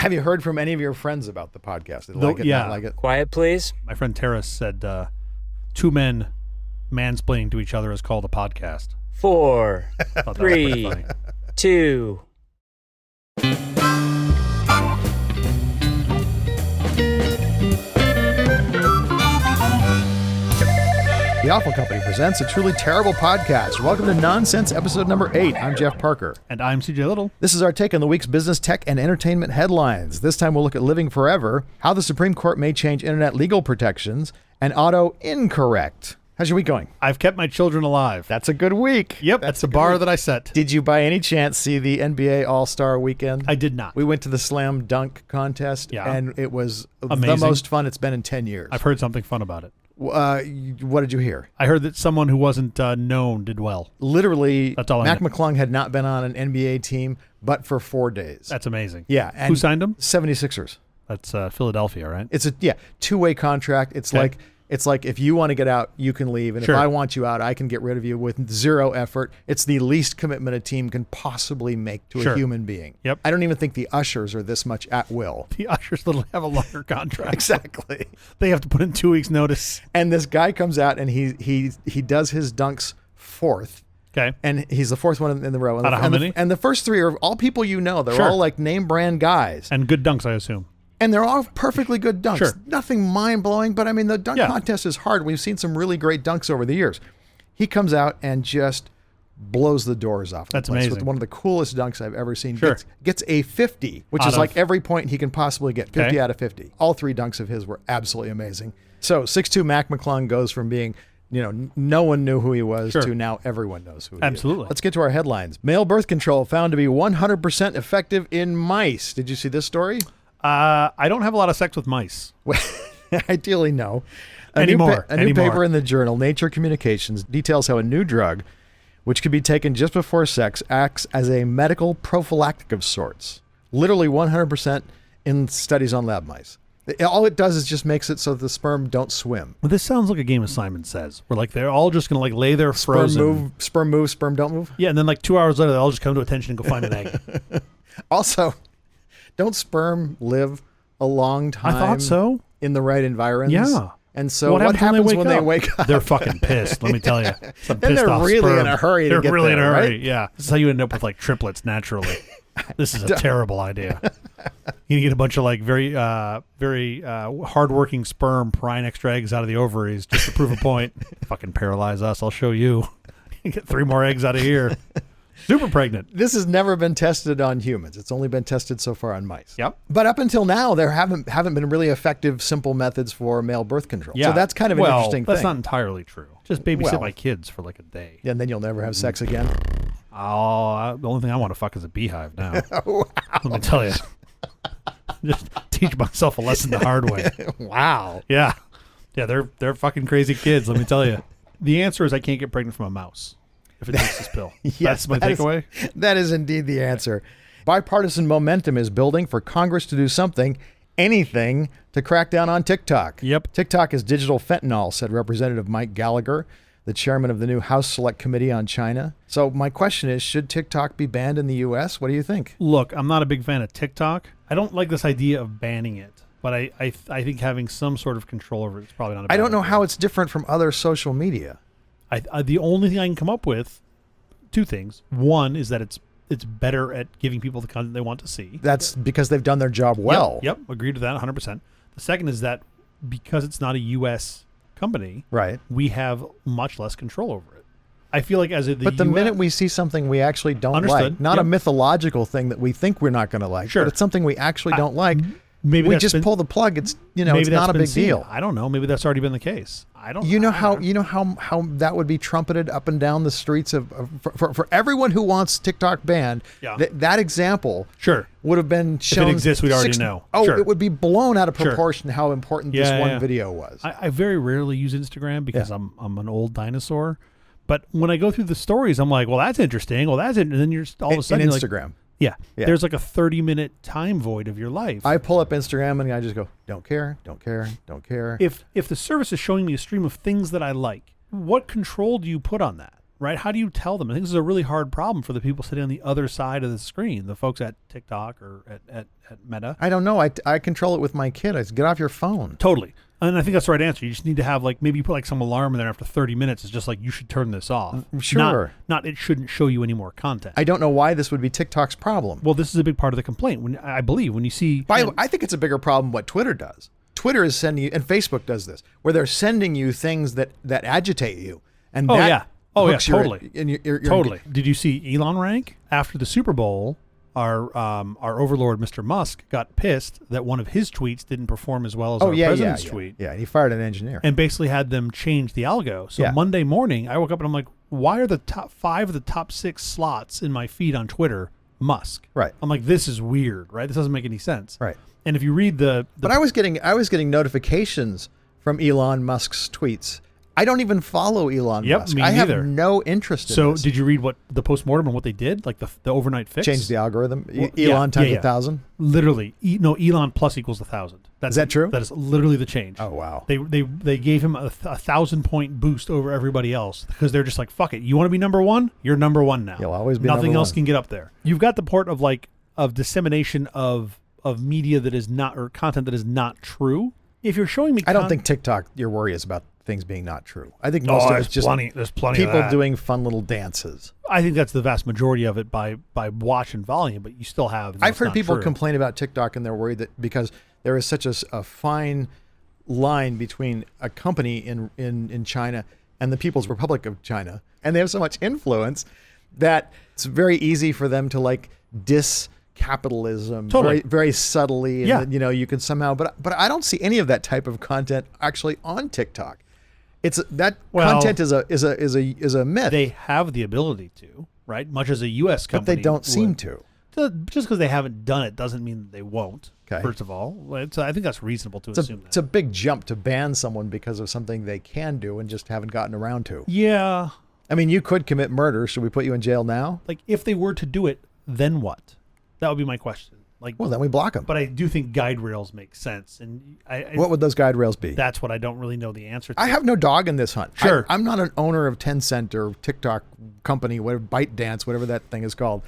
Have you heard from any of your friends about the podcast? Did they like it? Yeah. Not like it? Quiet, please. My friend Terrace said two men mansplaining to each other is called a podcast. 4, Thought that was pretty 3, funny. 2. The Awful Company presents a truly terrible podcast. Welcome to Nonsense episode number 8. I'm Jeff Parker. And I'm CJ Little. This is our take on the week's business, tech, and entertainment headlines. This time we'll look at living forever, how the Supreme Court may change internet legal protections, and auto incorrect. How's your week going? I've kept my children alive. That's a good week. Yep, that's the bar that I set. Did you by any chance see the NBA All-Star Weekend? I did not. We went to the slam dunk contest, Yeah. and it was Amazing. the most fun it's been in 10 years. I've heard something fun about it. What did you hear? I heard that someone who wasn't known did well. Literally, That's all I Mac know. McClung had not been on an NBA team but for 4 days. That's amazing. Yeah. And Who signed him? 76ers. That's Philadelphia, right? It's a two-way contract. It's Okay. like if you want to get out, you can leave, and Sure. if I want you out, I can get rid of you with zero effort. It's the least commitment a team can possibly make to Sure. a human being. Yep. I don't even think the Ushers are this much at will. The Ushers literally have a longer contract. Exactly. They have to put in 2 weeks' notice. And this guy comes out and he does his dunks fourth. Okay. And he's the fourth one in the row. And Out of how many? And the first three are all people you know. They're Sure. all like name brand guys. And good dunks, I assume. And they're all perfectly good dunks. Sure. Nothing mind-blowing, but I mean, the dunk Yeah. contest is hard. We've seen some really great dunks over the years. He comes out and just blows the doors off. That's the place amazing. With one of the coolest dunks I've ever seen. Sure. Gets a 50, which Out is like of- every point he can possibly get. 50 Okay. out of 50. All three dunks of his were absolutely amazing. So 6'2" Mac McClung goes from being, no one knew who he was Sure. to now everyone knows who he is. Absolutely. Let's get to our headlines. Male birth control found to be 100% effective in mice. Did you see this story? I don't have a lot of sex with mice. Well, ideally, no. A Anymore. new paper in the journal Nature Communications details how a new drug, which could be taken just before sex, acts as a medical prophylactic of sorts. Literally 100% in studies on lab mice. All it does is just makes it so the sperm don't swim. Well, this sounds like a game of Simon Says, where like they're all just gonna like lay there frozen. Sperm move, sperm don't move. Yeah, and then like 2 hours later, they all just come to attention and go find an egg. Also, don't sperm live a long time? I thought so. In the right environments? Yeah. And so what happens when they wake up? They're fucking pissed. Let me tell you. Some And they're pissed off really sperm. in a hurry to They're get really in a there, hurry. right? Yeah. This is how you end up with like triplets naturally. This is a terrible idea. You get a bunch of like very hardworking sperm prying extra eggs out of the ovaries just to prove a point. Fucking paralyze us. I'll show you. You get 3 more eggs out of here. Super pregnant. This has never been tested on humans. It's only been tested so far on mice. Yep. But up until now, there haven't been really effective, simple methods for male birth control. Yeah. So that's kind of an interesting that's thing. not entirely true. Just babysit Well. my kids for like a day. And then you'll never have sex again. Oh, the only thing I want to fuck is a beehive now. Let me tell you. Just teach myself a lesson the hard way. Wow. Yeah. Yeah, they're fucking crazy kids, let me tell you. The answer is I can't get pregnant from a mouse if it takes this pill. That's my takeaway. That is indeed the answer. Bipartisan momentum is building for Congress to do something, anything, to crack down on TikTok. Yep. TikTok is digital fentanyl, said Representative Mike Gallagher, the chairman of the new House Select Committee on China. So my question is, should TikTok be banned in the U.S.? What do you think? Look, I'm not a big fan of TikTok. I don't like this idea of banning it, but I think having some sort of control over it is probably not a bad I don't know idea. how it's different from other social media. The only thing I can come up with, 2 things. One is that it's better at giving people the content they want to see. That's because they've done their job well. Yep, agreed with that 100%. The second is that because it's not a U.S. company, Right. we have much less control over it. I feel like But the minute we see something we actually don't Understood. like, not a Yep. mythological thing that we think we're not going to like, Sure. but it's something we actually don't like, maybe we that's just been- pull the plug. It's it's maybe not that's a been big seen. deal. I don't know. Maybe that's already been the case. I don't. You know I don't how that would be trumpeted up and down the streets for everyone who wants TikTok banned. Yeah. That example Sure. would have been shown. exists, we'd already know. Oh, Sure. it would be blown out of Sure. proportion how important this one video was. I very rarely use Instagram because Yeah. I'm an old dinosaur. But when I go through the stories, I'm like, well, that's interesting. Well, that's it. And then you're all of a sudden in you're like, Instagram. Yeah. Yeah. There's like a 30-minute time void of your life. I pull up Instagram and I just go, don't care, don't care, don't care. If the service is showing me a stream of things that I like, what control do you put on that? right? How do you tell them? I think this is a really hard problem for the people sitting on the other side of the screen, the folks at TikTok or at Meta. I don't know. I control it with my kid. I said, get off your phone. Totally. And I think that's the right answer. You just need to have, like, maybe you put like some alarm in there after 30 minutes. It's just like, you should turn this off. Sure. Not it shouldn't show you any more content. I don't know why this would be TikTok's problem. Well, this is a big part of the complaint. When I believe when you see, By the way, I think it's a bigger problem what Twitter does. Twitter is sending you, and Facebook does this, where they're sending you things that agitate you. And Oh, that yeah. Oh, yeah, hooks your- totally. and you're totally. Did you see Elon rank after the Super Bowl? Our overlord, Mr. Musk, got pissed that one of his tweets didn't perform as well as our president's tweet, Yeah, and he fired an engineer. and basically had them change the algo. So Yeah. Monday morning, I woke up and I'm like, why are the top 5 of the top 6 slots in my feed on Twitter Musk? Right. I'm like, this is weird, right? This doesn't make any sense. Right. And if you read the But I was getting notifications from Elon Musk's tweets. I don't even follow Elon Yep, Musk. me I have neither. no interest in so this. did you read what the postmortem and what they did, like the overnight fix? Change the algorithm. Well, Elon times yeah. 1,000. Literally, Elon plus equals 1,000. Is that true? That is literally the change. Oh, wow. They gave him a 1,000-point boost over everybody else because they're just like, fuck it. You want to be number one? You're number one now. You'll always be Nothing number else one. can get up there. You've got the part of dissemination of media that is not, or content that is not true. If you're showing me, I don't think TikTok, your worry is about things being not true. I think most of there's it's just there's plenty people of that. doing fun little dances. I think that's the vast majority of it by watch and volume, but you still have. I've heard people complain about TikTok and they're worried that because there is such a fine line between a company in China and the People's Republic of China, and they have so much influence that it's very easy for them to like diss capitalism Totally. very, very subtly, and Yeah. then, you can somehow. But I don't see any of that type of content actually on TikTok. It's that Well, content is a myth, They have the ability to, right? Much as a U.S. but company they don't seem would. to. Just because they haven't done it doesn't mean that they won't. Okay. First of all, I think that's reasonable to It's assume it's a that. big jump to ban someone because of something they can do and just haven't gotten around to. Yeah, I mean, you could commit murder. Should we put you in jail now? like if they were to do it, then what? That would be my question. Like, Well, then we block them. but I do think guide rails make sense, and What would those guide rails be? that's what I don't really know the answer to. I have no dog in this hunt. Sure. I'm not an owner of Tencent or TikTok company, whatever, ByteDance, whatever that thing is called.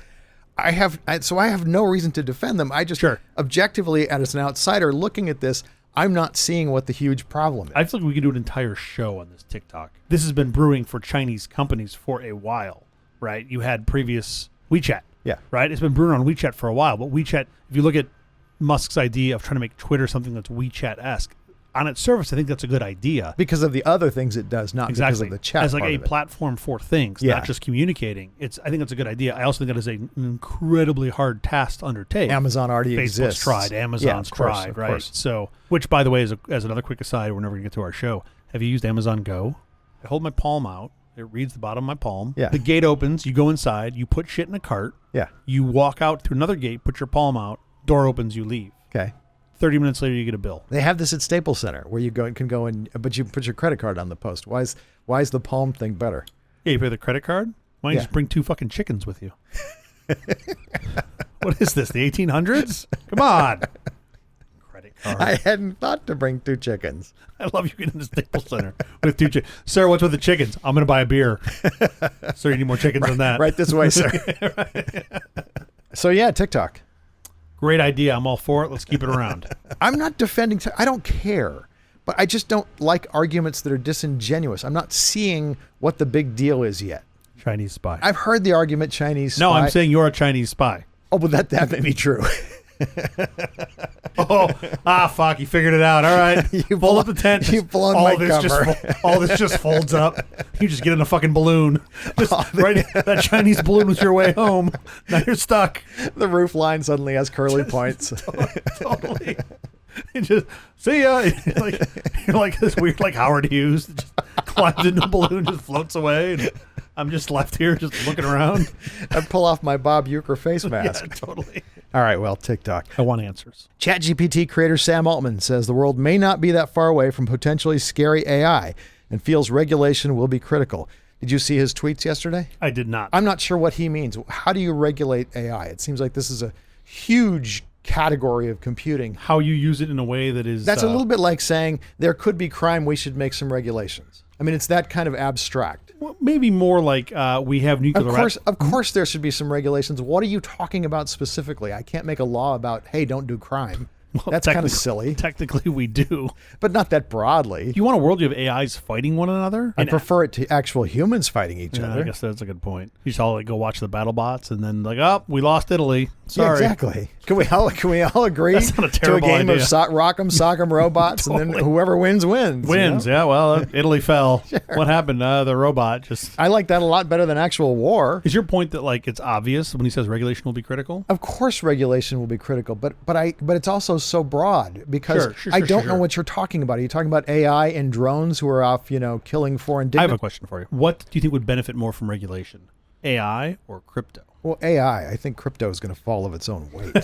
I have no reason to defend them. I just Sure. objectively, as an outsider looking at this, I'm not seeing what the huge problem is. I feel like we could do an entire show on this TikTok. This has been brewing for Chinese companies for a while, right? You had previous WeChat. Yeah. Right? It's been brewing on WeChat for a while, but WeChat, if you look at Musk's idea of trying to make Twitter something that's WeChat-esque, on its surface, I think that's a good idea. Because of the other things it does, not because Exactly. of the chat As like part a of it. platform for things, Yeah. not just communicating. I think that's a good idea. I also think that is an incredibly hard task to undertake. Amazon already Facebook's exists. tried, Amazon's of course, tried, of right? course. So, which by the way, as another quick aside, we're never gonna get to our show. Have you used Amazon Go? I hold my palm out. It reads the bottom of my palm. Yeah. The gate opens. You go inside. You put shit in a cart. Yeah. You walk out to another gate. Put your palm out. Door opens. You leave. Okay. 30 minutes later, you get a bill. They have this at Staples Center where you can go in, but you put your credit card on the post. Why is the Palm thing better? Yeah, you pay the credit card. Why don't you Yeah. just bring 2 fucking chickens with you? What is this? The 1800s? Come on. Credit card. I hadn't thought to bring 2 chickens. I love you getting to Staples Center with 2 chickens. Sir, what's with the chickens? I'm going to buy a beer. Sir, you need more chickens than that. Right this way, sir. So yeah, TikTok. Great idea. I'm all for it. Let's keep it around. I'm not defending. I don't care, but I just don't like arguments that are disingenuous. I'm not seeing what the big deal is yet. Chinese spy. I've heard the argument Chinese. No, spy. I'm saying you're a Chinese spy. Oh, but that may be true. Fuck! You figured it out. All right, You fold up the tent. you've blown all my this cover. all this just folds up. You just get in a fucking balloon. Just right, that Chinese balloon was your way home. Now you're stuck. The roof line suddenly has curly points. Totally. You just see ya. You're like this weird, like Howard Hughes, that just climbs into a balloon, just floats away, and I'm just left here, just looking around. I pull off my Bob Uecker face mask. Yeah, totally. All right, well, TikTok. I want answers. ChatGPT creator Sam Altman says the world may not be that far away from potentially scary AI and feels regulation will be critical. Did you see his tweets yesterday? I did not. I'm not sure what he means. How do you regulate AI? It seems like this is a huge category of computing. How you use it in a way that is That's a little bit like saying there could be crime, we should make some regulations. I mean, it's that kind of abstract. Well, maybe more like we have nuclear. Of course, there should be some regulations. What are you talking about specifically? I can't make a law about, hey, don't do crime. Well, That's kind of silly, Technically, we do. but not that broadly. You want a world you have AIs fighting one another? I prefer it to actual humans fighting each Yeah, other. I guess that's a good point. You just all like go watch the battle bots and then like, oh, we lost Italy. Yeah, Sorry. exactly. Can we all agree That's not a to a terrible game idea. of Rock'em Sock'em Robots, and then whoever wins wins? you Wins, know? yeah. Well, Italy fell. What happened? The robot just. I like that a lot better than actual war. Is your point that like it's obvious when he says regulation will be critical? Of course, regulation will be critical, but it's also so broad because Sure, I don't know sure. what you're talking about. Are you talking about AI and drones who are off, killing foreign I have a dignitaries? question for you. What do you think would benefit more from regulation? AI or crypto? Well, AI, I think crypto is going to fall of its own weight.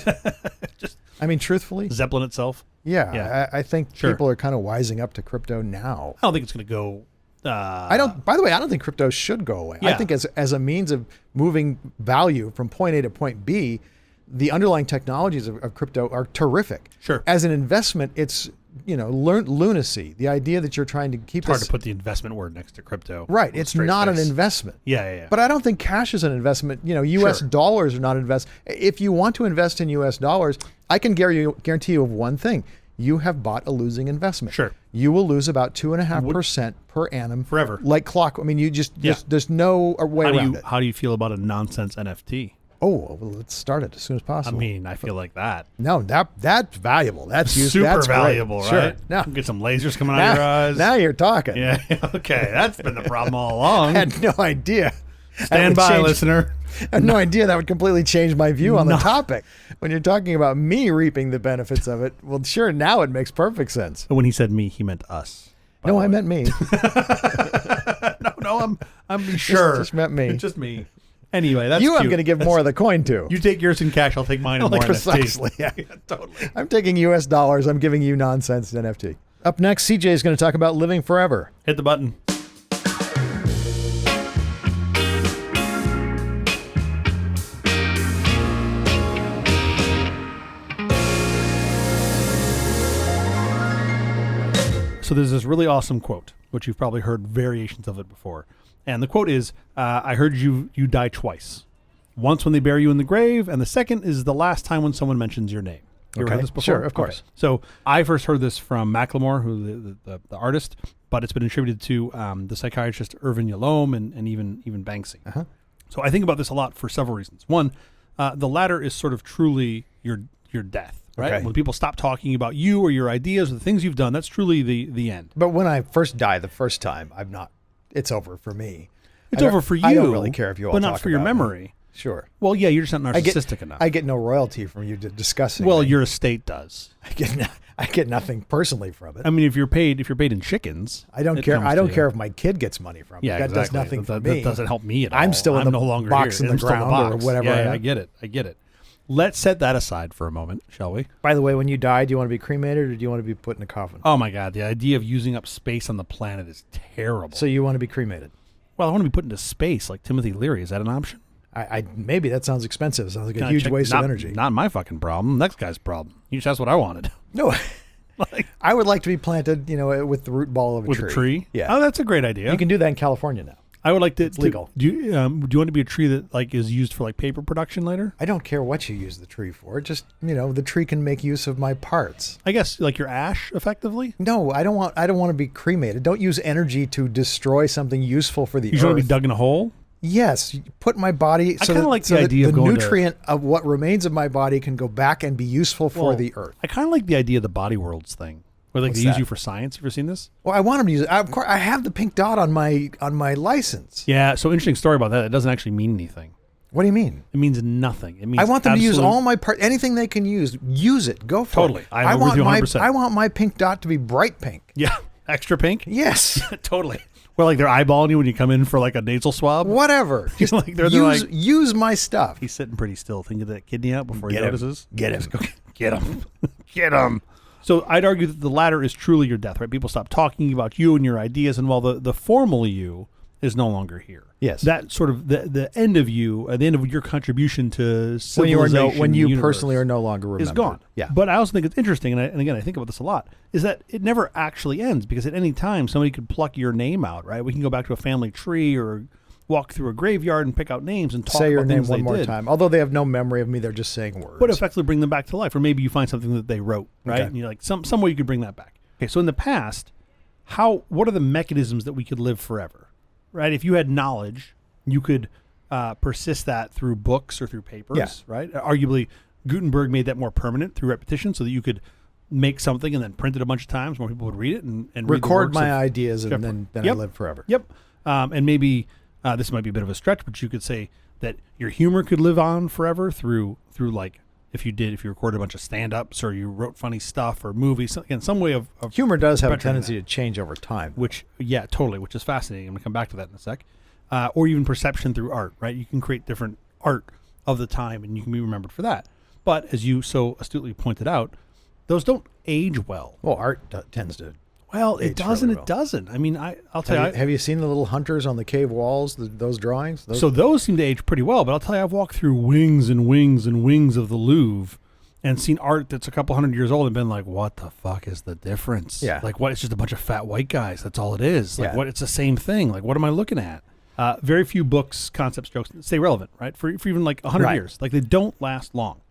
I mean, truthfully, Zeppelin itself? yeah, Yeah. I think Sure. people are kind of wising up to crypto now. I don't think it's going to go. I don't. By the way, I don't think crypto should go away. I Yeah. think as a means of moving value from point A to point B, the underlying technologies of crypto are terrific. Sure. As an investment, it's lunacy. The idea that you're trying to keep It's hard this to put the investment word next to crypto. right. with a It's straight not an face. investment. Yeah. But I don't think cash is an investment. U.S. Sure. dollars are not invest. If you want to invest in U.S. dollars, I can guarantee you of one thing: you have bought a losing investment. Sure. You will lose about 2.5% per annum Forever. like clock. I mean, you just there's no way around it. How do you feel about a nonsense NFT? Oh, well, let's start it as soon as I possible. mean, I feel like that. No, that's valuable. That's Super that's great. valuable, Sure. right? Now, Get some lasers coming out of your eyes. now you're talking. Yeah, okay. That's been the problem all along. I had no idea. That Stand would by, change- listener. I had no idea that would completely change my view on the topic. When you're talking about me reaping the benefits of it, well, sure, now it makes perfect sense. When he said me, he meant us. by No, the I way. meant me. No, I'm sure. just meant me. Just me. Anyway, that's I'm cute. going to give more of the coin to. You take yours in cash, I'll take mine in more NFT. Precisely. Yeah. Totally. I'm taking U.S. dollars. I'm giving you nonsense NFT. Up next, CJ is going to talk about living forever. Hit the button. So there's this really awesome quote, which you've probably heard variations of it before. And the quote is, I heard you die twice. Once when they bury you in the grave, and the second is the last time when someone mentions your name. You ever Okay. heard this before? Sure, of course. Okay. So I first heard this from Macklemore, who the artist, but it's been attributed to the psychiatrist Irvin Yalom and even Banksy. Uh-huh. So I think about this a lot for several reasons. One, the latter is sort of truly your death, right? Okay. When people stop talking about you or your ideas or the things you've done, that's truly the end. But when I first die the first time, it's over for me. It's I don't- over for you. I don't really care if you all but not talk for your about me. memory. Sure. Well, yeah, you're just not I get narcissistic enough. I get no royalty from you discussing. well, me. your estate does. I get nothing personally from it. I mean, if you're paid in chickens, I don't it care. comes I to don't you. care if my kid gets money from it. Yeah, that exactly. does nothing for that, me. That doesn't help me at all. I'm still in I'm the no longer box here. in the I'm still in ground or box. whatever. Yeah, I get it. Let's set that aside for a moment, shall we? By the way, when you die, do you want to be cremated or do you want to be put in a coffin? Oh my God, the idea of using up space on the planet is terrible. So you want to be cremated? Well, I want to be put into space like Timothy Leary. Is that an option? I maybe that sounds expensive. Sounds like Can a I huge check- waste not, of energy. Not my fucking problem. Next guy's problem. You just asked what I wanted. No, Like, I would like to be planted, with the root ball of a with tree. a tree? Yeah. Oh, that's a great idea. You can do that in California now. I would like to. It's legal. Do you want to be a tree that like is used for like paper production later? I don't care what you use the tree for. Just, the tree can make use of my parts. I guess like your ash, effectively. No, I don't want to be cremated. Don't use energy to destroy something useful for the You just want to earth. be dug in a hole. Yes, put my body. I kinda like the that idea of the going to- nutrient of what remains of my body can go back and be useful for Well, the earth. I kind of like the idea of the Body Worlds thing, where like What's they use that? you for science. Have you ever seen this? Well, I want them to use it. Of course, I have the pink dot on my license. Yeah. So interesting story about that. It doesn't actually mean anything. What do you mean? It means nothing. It means I want them to use absolute- all my part. Anything they can use it. Go for Totally. it. I agree want with you my 100%. I want my pink dot to be bright pink. Yeah. Extra pink. Yes. Totally. Where like they're eyeballing you when you come in for like a nasal swab. Whatever. Just Like, they're use like- use my stuff. He's sitting pretty still, thinking that kidney out before he Get him. notices. Get him. Just go, get him. Get him. So I'd argue that the latter is truly your death, right? People stop talking about you and your ideas, and while the formal you is no longer here. Yes. That sort of the end of you, at the end of your contribution to civilization, when you universe personally are no longer remembered. is gone. Yeah. But I also think it's interesting, and again, I think about this a lot, is that it never actually ends, because at any time somebody could pluck your name out, right? We can go back to a family tree or walk through a graveyard and pick out names and talk Say your about name things one they more did. time. Although they have no memory of me, they're just saying words. But effectively bring them back to life. Or maybe you find something that they wrote, right? Okay. And you're like, some way you could bring that back. Okay, so in the past, what are the mechanisms that we could live forever, right? If you had knowledge, you could persist that through books or through papers, Yeah. right? Arguably, Gutenberg made that more permanent through repetition, so that you could make something and then print it a bunch of times. More people would read it and read the record works my of ideas, and Jeff- then I Yep. live forever. Yep. And maybe this might be a bit of a stretch, but you could say that your humor could live on forever through like if you recorded a bunch of stand-ups or you wrote funny stuff or movies, again, some way of Humor does have a perpetuating tendency to change over time. which, yeah, totally, which is fascinating. I'm going to come back to that in a sec. Or even perception through art, right? You can create different art of the time and you can be remembered for that. But as you so astutely pointed out, those don't age well. Well, art tends to. Well, it Age doesn't. really It doesn't. I mean, I'll tell you. Have you seen the little hunters on the cave walls? Those drawings. So those seem to age pretty well, but I'll tell you, I've walked through wings and wings and wings of the Louvre and seen art that's a couple hundred years old and been like, what the fuck is the difference? Yeah. Like, what? It's just a bunch of fat white guys. That's all it is. Like, Yeah. what? It's the same thing. Like, what am I looking at? Very few books, concepts, jokes stay relevant, right? For even like 100 Right. years. Like, they don't last long.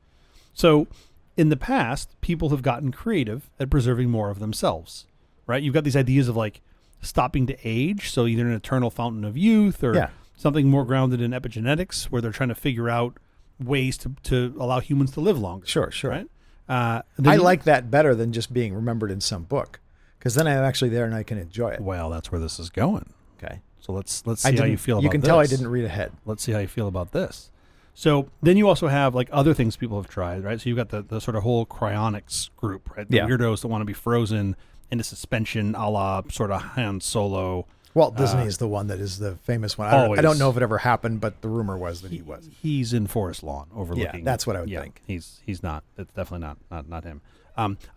So in the past, people have gotten creative at preserving more of themselves, right? You've got these ideas of like stopping to age. So either an eternal fountain of youth or Yeah. something more grounded in epigenetics where they're trying to figure out ways to allow humans to live longer. Sure. Right? I Then- like that better than just being remembered in some book, because then I'm actually there and I can enjoy it. Well, that's where this is going. Okay. So let's see how you feel about this. You can tell I didn't read ahead. Let's see how you feel about this. So then you also have like other things people have tried, right? So you've got the sort of whole cryonics group, right? The Yeah. weirdos that want to be frozen into suspension, a la sort of Han Solo. Walt Disney is the one that is the famous one. I Always. don't know if it ever happened, but the rumor was that he was. He's in Forest Lawn overlooking. that's what I would yeah, think. He's not. It's definitely not him.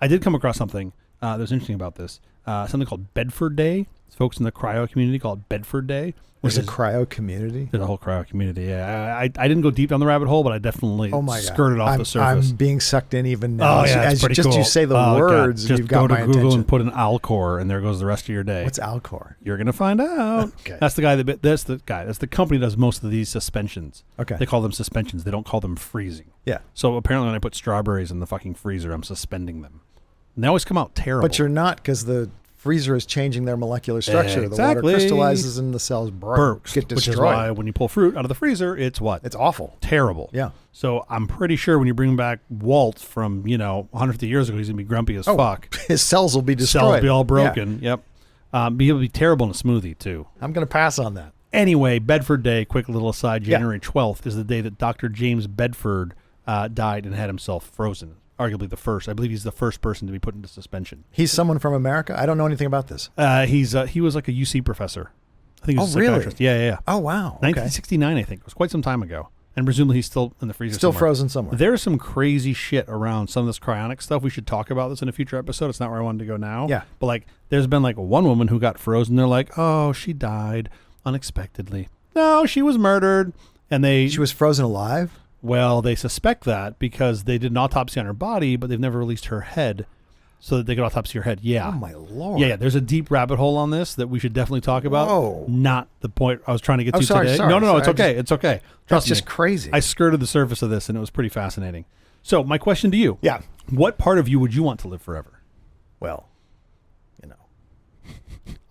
I did come across something that was interesting about this. Something called Bedford Day. It's folks in the cryo community call it Bedford Day. There's a which is- cryo community. There's a whole cryo community. Yeah, I didn't go deep down the rabbit hole, but I definitely Oh my god! skirted off the surface. I'm being sucked in even now. Oh yeah, as it's pretty just cool. you say the Oh, God. words, Just you've go got to my Google attention. and put in Alcor, and there goes the rest of your day. What's Alcor? You're gonna find out. Okay. That's the guy that's the company that does most of these suspensions. Okay. They call them suspensions. They don't call them freezing. Yeah, So apparently, when I put strawberries in the fucking freezer, I'm suspending them. And they always come out terrible. but you're not, because the freezer is changing their molecular structure. The water Exactly. crystallizes and the cells burps, get which is destroyed. why when you pull fruit out of the freezer, it's what? It's awful. Terrible. Yeah. So I'm pretty sure when you bring back Walt from 150 years ago, he's gonna be grumpy as fuck. His cells will be destroyed. Cells will be all Yeah. broken. Yep. He'll be terrible in a smoothie too. I'm going to pass on that. Anyway, Bedford Day, quick little aside, Yeah. January 12th is the day that Dr. James Bedford died and had himself frozen. Arguably the first. I believe he's the first person to be put into suspension. He's someone from America. I don't know anything about this. He was like a UC professor. I think he was Oh, a really? psychiatrist. Yeah. Oh wow! Okay. 1969, I think. It was quite some time ago. And presumably he's still in the freezer Still somewhere. frozen somewhere. There's some crazy shit around some of this cryonic stuff. We should talk about this in a future episode. It's not where I wanted to go now. Yeah. But like, there's been like one woman who got frozen. They're like, oh, she died unexpectedly. No, she was murdered. And She was frozen alive. well, they suspect that because they did an autopsy on her body, but they've never released her head so that they could autopsy her head. Yeah. Oh my lord! Yeah. There's a deep rabbit hole on this that we should definitely talk about. Whoa. Not the point I was trying to get Oh, to sorry, today. sorry, No, it's sorry. okay. It's okay. That's Trust just me. crazy. I skirted the surface of this and it was pretty fascinating. So my question to you. yeah. What part of you would you want to live forever? Well,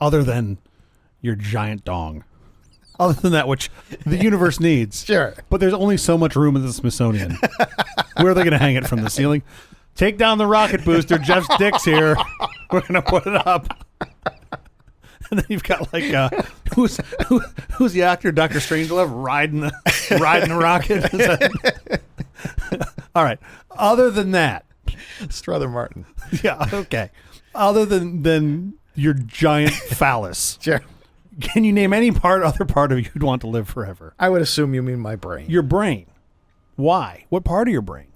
Other than your giant dong. Other than that, which the universe needs. Sure. But there's only so much room in the Smithsonian. Where are they going to hang it from the ceiling? Take down the rocket booster. Jeff's dick's here. We're going to put it up. And then you've got like who's the actor? Dr. Strangelove riding the rocket. Is that- All right. Other than that, Strother Martin. yeah, okay. Other than your giant phallus, Sure. can you name any other part of you you'd want to live forever? I would assume you mean my brain. Your brain. Why? What part of your brain?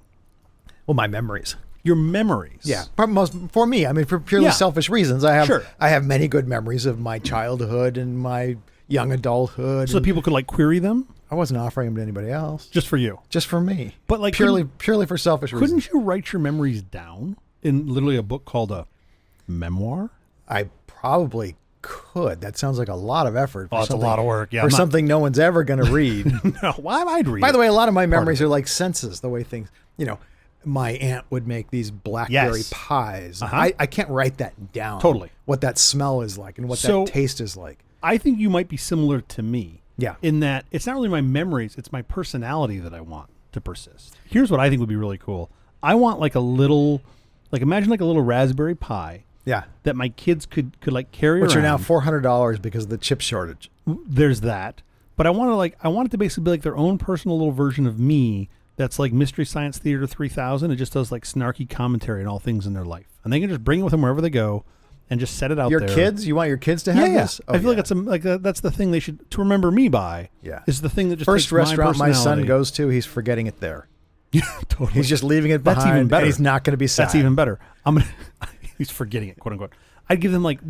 Well, my memories. Your memories. Yeah, but for me, I mean, for purely Yeah. selfish reasons, I Sure. have many good memories of my childhood and my young adulthood. So that people could like query them I wasn't offering them to anybody else, just for you. just for me. But like purely for selfish reasons. couldn't you write your memories down in literally a book called a memoir? I probably could. That sounds like a lot of effort. Oh, it's a lot of work. Yeah, for something no one's ever going to read. No, why I'd read. By the it. way, a lot of my memories are like senses. The way things, my aunt would make these blackberry Yes. pies. Uh-huh. I can't write that down. Totally. What that smell is like and what So- that taste is like. I think you might be similar to me. Yeah. In that it's not really my memories, it's my personality that I want to persist. Here's what I think would be really cool. I want like a little, like imagine like a little raspberry pie Yeah. that my kids could like carry Which around. are now $400 because of the chip shortage. There's that. But I want it to basically be like their own personal little version of me that's like Mystery Science Theater 3000. It just does like snarky commentary on all things in their life. And they can just bring it with them wherever they go and just set it out Your there. kids? You want your kids to have Yeah, this? I feel like that's the thing they should to remember me by. Yeah. Is the thing that just First takes restaurant my son personality. goes to, he's forgetting it there. Totally. He's just leaving it That's behind. even better. And he's not going to be sad. That's even better. He's forgetting it, quote unquote. I'd give them like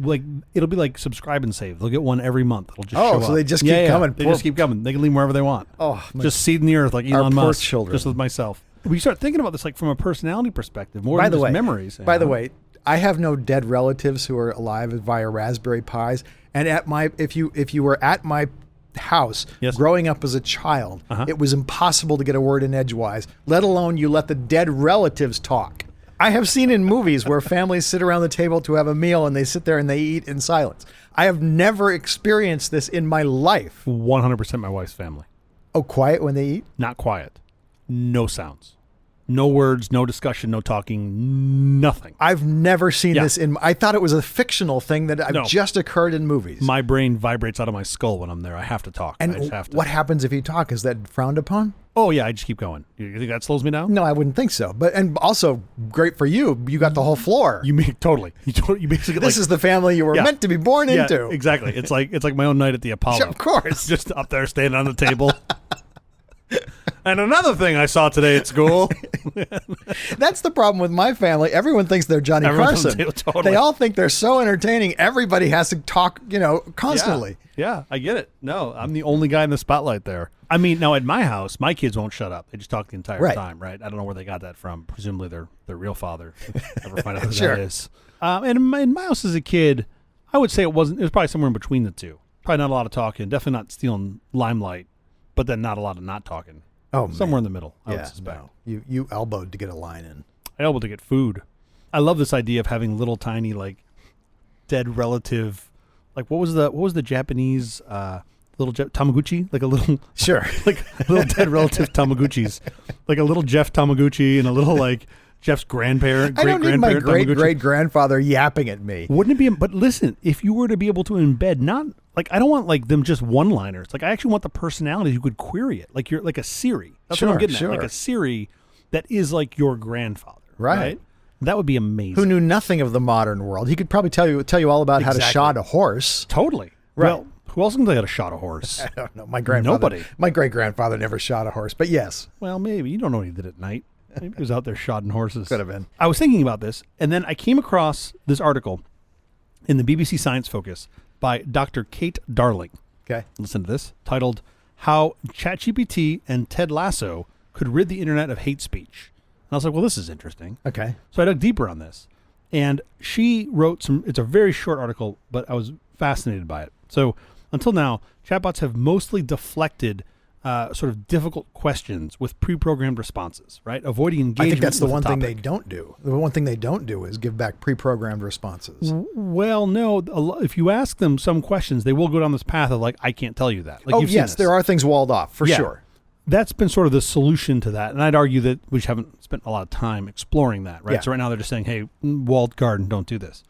it'll be like subscribe and save. They'll get one every month. It'll just show so up. they just keep coming. They Poor- just keep coming. They can leave wherever they want. Oh, my- Just seeding the earth like Our Elon poor Musk. children. Just with myself. We start thinking about this like from a personality perspective, more By than the just way, memories. By the way, I have no dead relatives who are alive via Raspberry Pis. And if you were at my house Yes. growing up as a child, Uh-huh. it was impossible to get a word in edgewise, let alone you let the dead relatives talk. I have seen in movies where families sit around the table to have a meal and they sit there and they eat in silence. I have never experienced this in my life. 100% my wife's family. Oh, quiet when they eat? Not quiet. No sounds. No words, no discussion, no talking, nothing. I've never seen Yeah. this I thought it was a fictional thing that No. just occurred in movies. My brain vibrates out of my skull when I'm there. I have to talk. I And just have to. what happens if you talk? Is that frowned upon? Oh, yeah, I just keep going. You think that slows me down? No, I wouldn't think so. And also great for you. You got the whole floor. You mean totally. You basically This is the family you were Yeah. meant to be born yeah, into. exactly. It's like my own night at the Apollo. Of course. Just up there standing on the table. And another thing I saw today at school. That's the problem with my family. Everyone thinks they're Johnny Everyone's- Carson. totally. They all think they're so entertaining. Everybody has to talk, constantly. Yeah, I get it. No, I'm the only guy in the spotlight there. I mean, now at my house, my kids won't shut up. They just talk the entire Right. time, right? I don't know where they got that from. Presumably their real father. Never find out who Sure. that is. And in my house as a kid, I would say it was probably somewhere in between the two. Probably not a lot of talking. Definitely not stealing limelight, but then not a lot of not talking. Oh, man. Somewhere in the middle, I Yeah, would suspect. no. You elbowed to get a line in. I able to get food. I love this idea of having little tiny like dead relative. Like what was the Japanese little Tamaguchi? Like a little Sure. like little dead relative Tamaguchis, like a little Jeff Tamaguchi and a little like Jeff's grandparent. I don't need my Tamaguchi. great grandfather yapping at me. Wouldn't it be? But listen, if you were to be able to embed, not like I don't want like them just one-liners. Like I actually want the personality who could query it. Like you're like a Siri. That's what I'm Sure, getting sure. at. Like a Siri that is like your grandfather. Right. That would be amazing. Who knew nothing of the modern world. He could probably tell you all about how to Exactly. shod a horse. Totally. Right. Well, who else can tell you how to shot a horse? I don't know. My grandfather. Nobody. My great grandfather never shot a horse, but yes, Well, maybe. You don't know what he did at night. Maybe he was out there shodding horses. could have been. I was thinking about this, and then I came across this article in the BBC Science Focus by Dr. Kate Darling. Okay. Listen to this, titled How ChatGPT and Ted Lasso Could Rid the Internet of Hate Speech. And I was like, well, this is interesting. Okay. So I dug deeper on this. And she wrote it's a very short article, but I was fascinated by it. So until now, chatbots have mostly deflected sort of difficult questions with pre-programmed responses, right? Avoiding engagement. I think that's the with one thing they topic. don't do. The one thing they don't do is give back pre-programmed responses. Well, no. If you ask them some questions, they will go down this path of like, I can't tell you that. Like Oh, you've seen yes, this. there are things walled off, for Yeah. sure. That's been sort of the solution to that. And I'd argue that we just haven't spent a lot of time exploring that, right? Yeah. So right now they're just saying, hey, walled garden, don't do this.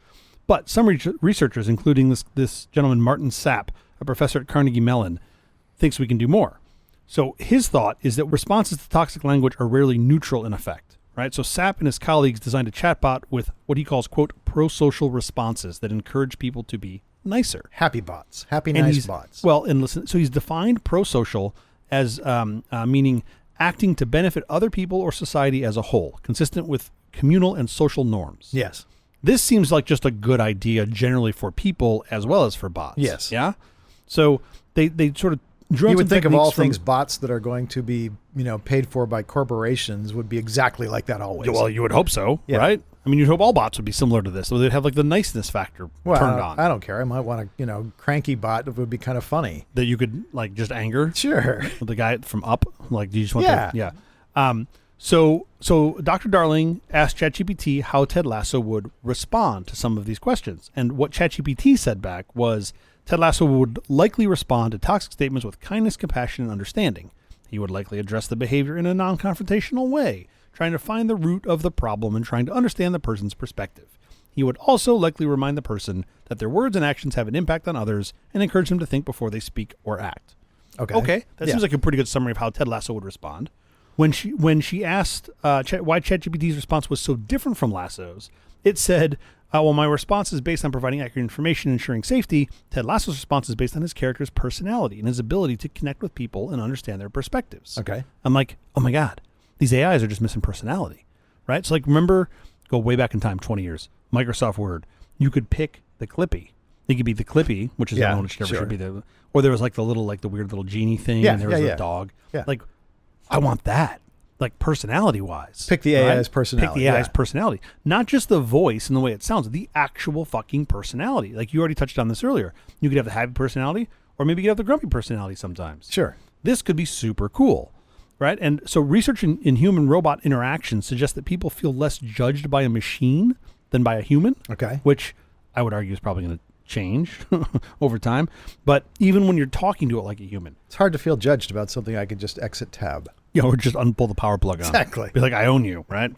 But some researchers, including this gentleman, Martin Sapp, a professor at Carnegie Mellon, thinks we can do more. So his thought is that responses to toxic language are rarely neutral in effect, right? So Sapp and his colleagues designed a chatbot with what he calls, quote, pro-social responses that encourage people to be nicer. Happy bots. Happy, And nice he's- bots. Well, and listen, so he's defined pro-social as meaning acting to benefit other people or society as a whole, consistent with communal and social norms. Yes. This seems like just a good idea generally for people as well as for bots. Yes. Yeah? So they sort of drew on You would some think of all techniques from- things bots that are going to be, paid for by corporations would be exactly like that always. Well, you would hope so, Yeah. right? I mean, you'd hope all bots would be similar to this. So they'd have like the niceness factor turned on I don't care. I might want a, cranky bot that would be kind of funny. that you could like just anger Sure. the guy from Up. Like, do you just want Yeah. to? Yeah. So Dr. Darling asked ChatGPT how Ted Lasso would respond to some of these questions. And what ChatGPT said back was Ted Lasso would likely respond to toxic statements with kindness, compassion, and understanding. He would likely address the behavior in a non-confrontational way, trying to find the root of the problem and trying to understand the person's perspective. He would also likely remind the person that their words and actions have an impact on others and encourage them to think before they speak or act. Okay. That Yeah. seems like a pretty good summary of how Ted Lasso would respond. When she asked why ChatGPT's response was so different from Lasso's, it said, well, my response is based on providing accurate information and ensuring safety. Ted Lasso's response is based on his character's personality and his ability to connect with people and understand their perspectives. Okay. I'm like, oh my God, these AIs are just missing personality, right? So like, remember, go way back in time, 20 years, Microsoft Word, you could pick the Clippy. It could be the Clippy, which is the one which never sure. should be the, or there was like the little, like the weird little genie thing, Yeah, and there was yeah. a dog. Yeah. Like, I want that, like personality wise. Pick the AI's personality. Pick the AI's yeah. personality, not just the voice and the way it sounds, the actual fucking personality. Like you already touched on this earlier. You could have the happy personality, or maybe you could have the grumpy personality sometimes. Sure. This could be super cool, right? And so research in human-robot interactions suggests that people feel less judged by a machine than by a human, Okay. which I would argue is probably going to change over time. But even when you're talking to it like a human, It's hard to feel judged about something I could just exit tab. or just unpull the power plug on. Exactly. Be like, I own you, right?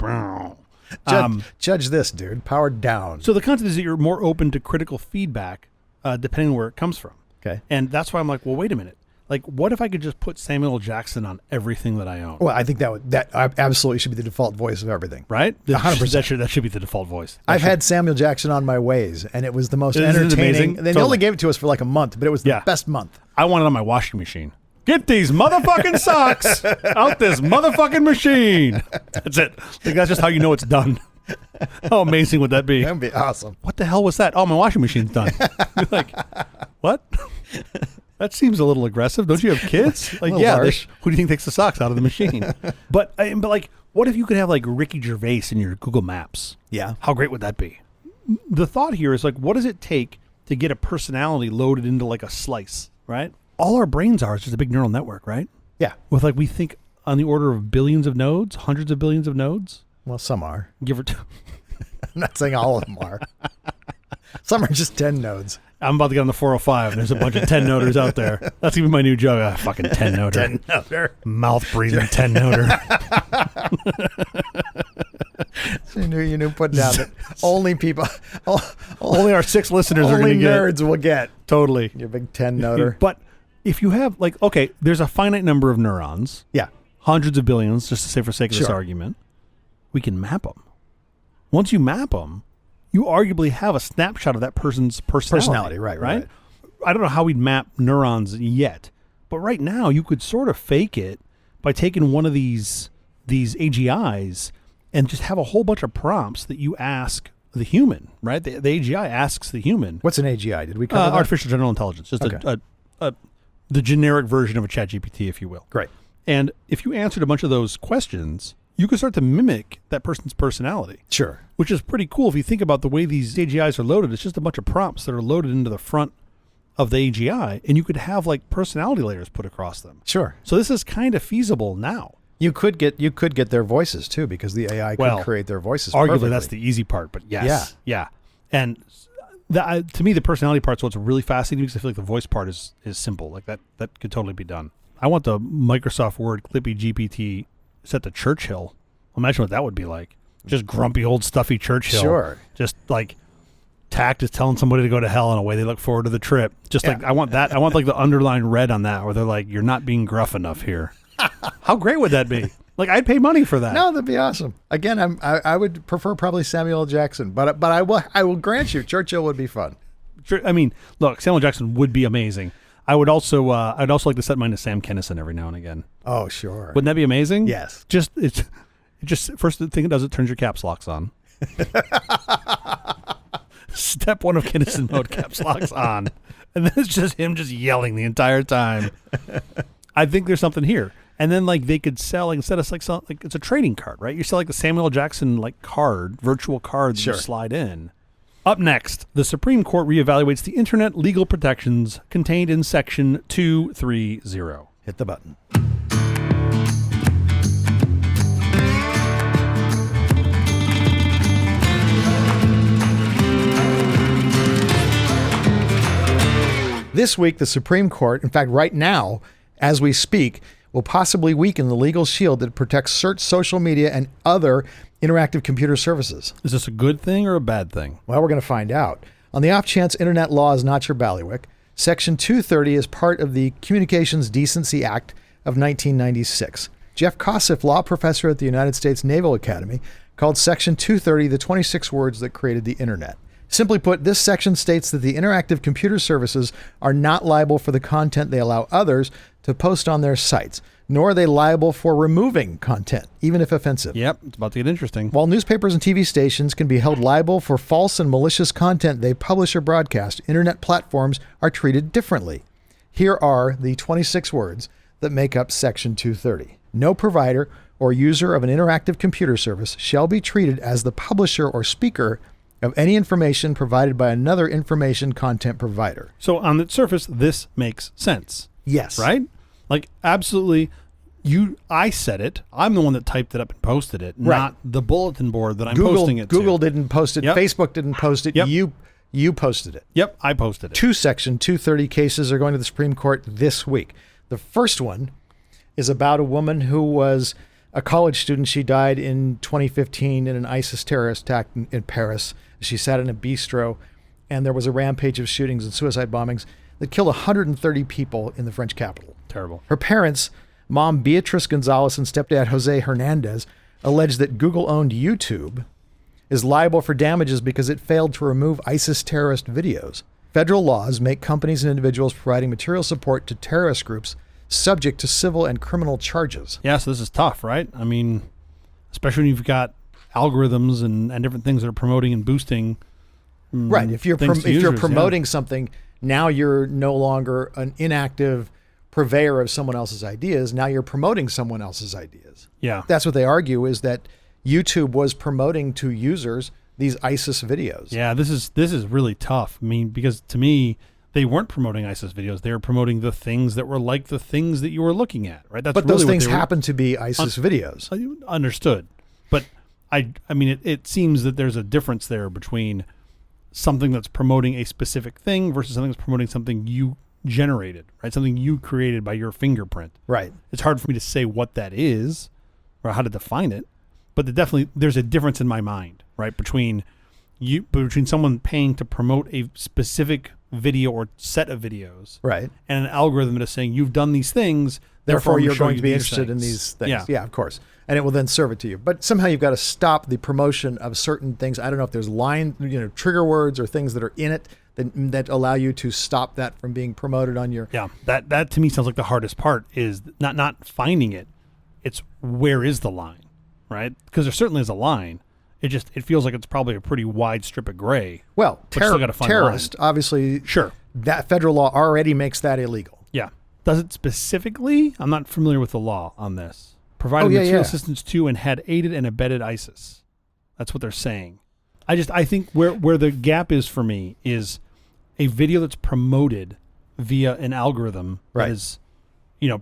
Judge this, dude. Powered down. So the concept is that you're more open to critical feedback depending on where it comes from. Okay. And that's why I'm like, well, wait a minute. Like, what if I could just put Samuel L. Jackson on everything that I own? Well, I think that absolutely should be the default voice of everything. Right? 100%. That should be the default voice. I've had Samuel Jackson on my ways, and it was the most Isn't it entertaining. amazing? They Totally. only gave it to us for like a month, but it was the Yeah. best month. I want it on my washing machine. Get these motherfucking socks out this motherfucking machine. That's it. Like, that's just how you know it's done. How amazing would that be? That would be awesome. What the hell was that? Oh, my washing machine's done. You're like, what? That seems a little aggressive. Don't you have kids? Like, little yeah. harsh. Who do you think takes the socks out of the machine? But like, what if you could have like Ricky Gervais in your Google Maps? Yeah. How great would that be? The thought here is like, what does it take to get a personality loaded into like a slice, right? All our brains are is just a big neural network, right? Yeah. With like, we think on the order of billions of nodes, hundreds of billions of nodes, Well, some are. give or take. I'm not saying all of them are. Some are just 10 nodes. I'm about to get on the 405. There's a bunch of 10 noders out there. That's going to be my new joke. Ah, fucking 10 noder. 10 noder. Mouth breathing 10 noder. You knew put down that only people, Only our 6 listeners are only going to get it. nerds will get Totally. your big 10 noder. But if you have, like, okay, there's a finite number of neurons, Yeah. hundreds of billions, just to say for sake of this Sure. argument, we can map them. Once you map them, you arguably have a snapshot of that person's personality. Right. I don't know how we'd map neurons yet, but right now you could sort of fake it by taking one of these AGIs and just have a whole bunch of prompts that you ask the human, right? The AGI asks the human. What's an AGI? Did we cover that? Artificial general intelligence, just Okay. the generic version of a ChatGPT, if you will. Great. And if you answered a bunch of those questions, you could start to mimic that person's personality, Sure. which is pretty cool if you think about the way these AGIs are loaded. It's just a bunch of prompts that are loaded into the front of the AGI, and you could have like personality layers put across them. Sure. So this is kind of feasible now. You could get their voices too, because the AI could Well, create their voices. Arguably, perfectly. that's the easy part, but yes. Yeah. And to me, the personality part's what's really fascinating because I feel like the voice part is simple. Like that could totally be done. I want the Microsoft Word Clippy GPT set to Churchill. Imagine what that would be like. Just grumpy old stuffy Churchill. Sure. Just like tact is telling somebody to go to hell in a way they look forward to the trip. Just like I want that. I want like the underlined red on that where they're like, you're not being gruff enough here. How great would that be? Like I'd pay money for that. No, that'd be awesome. Again, I would prefer probably Samuel L. Jackson, but I will grant you Churchill would be fun. Sure. I mean, look, Samuel Jackson would be amazing. I'd also like to set mine to Sam Kinison every now and again. Oh, sure. Wouldn't that be amazing? Yes. It just first thing it does, it turns your caps locks on. Step 1 of Kinison mode, caps locks on. And then it's just him just yelling the entire time. I think there's something here. And then like they could sell, like, instead of like it's a trading card, right? You sell like the Samuel L. Jackson like card, virtual card that Sure. you slide in. Up next, the Supreme Court reevaluates the internet legal protections contained in Section 230. Hit the button. This week, the Supreme Court, in fact, right now, as we speak, will possibly weaken the legal shield that protects search, social media, and other interactive computer services. Is this a good thing or a bad thing? Well, we're going to find out. On the off chance internet law is not your bailiwick, Section 230 is part of the Communications Decency Act of 1996. Jeff Kosseff, law professor at the United States Naval Academy, called Section 230 the 26 words that created the internet. Simply put, this section states that the interactive computer services are not liable for the content they allow others to post on their sites, nor are they liable for removing content, even if offensive. Yep, it's about to get interesting. While newspapers and TV stations can be held liable for false and malicious content they publish or broadcast, internet platforms are treated differently. Here are the 26 words that make up Section 230. No provider or user of an interactive computer service shall be treated as the publisher or speaker of any information provided by another information content provider. So on the surface, this makes sense. Yes. Right? Like, absolutely. I said it. I'm the one that typed it up and posted it, Right. not the bulletin board that I'm posting it to. Google didn't post it. Yep. Facebook didn't post it. Yep. You posted it. Yep, I posted it. Two Section 230 cases are going to the Supreme Court this week. The first one is about a woman who was a college student. She died in 2015 in an ISIS terrorist attack in Paris. She sat in a bistro, and there was a rampage of shootings and suicide bombings that killed 130 people in the French capital. Terrible. Her parents, Mom Beatrice Gonzalez and stepdad Jose Hernandez, alleged that Google-owned YouTube is liable for damages because it failed to remove ISIS terrorist videos. Federal laws make companies and individuals providing material support to terrorist groups subject to civil and criminal charges. Yeah, so this is tough, right? I mean, especially when you've got algorithms and different things that are promoting and boosting. Right. If you're things to if you're users, promoting something, now you're no longer an inactive purveyor of someone else's ideas. Now you're promoting someone else's ideas. Yeah. That's what they argue, is that YouTube was promoting to users these ISIS videos. Yeah, this is really tough. I mean, because to me, they weren't promoting ISIS videos. They were promoting the things that were like the things that you were looking at, right? That's But really those what things they were- happen to be ISIS videos. Understood. But I mean, it seems that there's a difference there between something that's promoting a specific thing versus something that's promoting something you generated, right? Something you created by your fingerprint. Right. It's hard for me to say what that is or how to define it, but there's a difference in my mind, right? Between someone paying to promote a specific video or set of videos, Right. and an algorithm that is saying you've done these things, Therefore, I'm you're showing going to be you these interested in things. these things. Yeah. Of course. And it will then serve it to you. But somehow you've got to stop the promotion of certain things. I don't know if there's trigger words or things that are in it that allow you to stop that from being promoted on your. Yeah, that to me sounds like the hardest part is not finding it. It's where is the line, right? Because there certainly is a line. It feels like it's probably a pretty wide strip of gray. Well, But you still gotta find the terrorist, obviously, Sure. that federal law already makes that illegal. Yeah. Does it specifically? I'm not familiar with the law on this. Provided yeah, material yeah. assistance to and had aided and abetted ISIS. That's what they're saying. I think where the gap is for me is a video that's promoted via an algorithm Right. that is,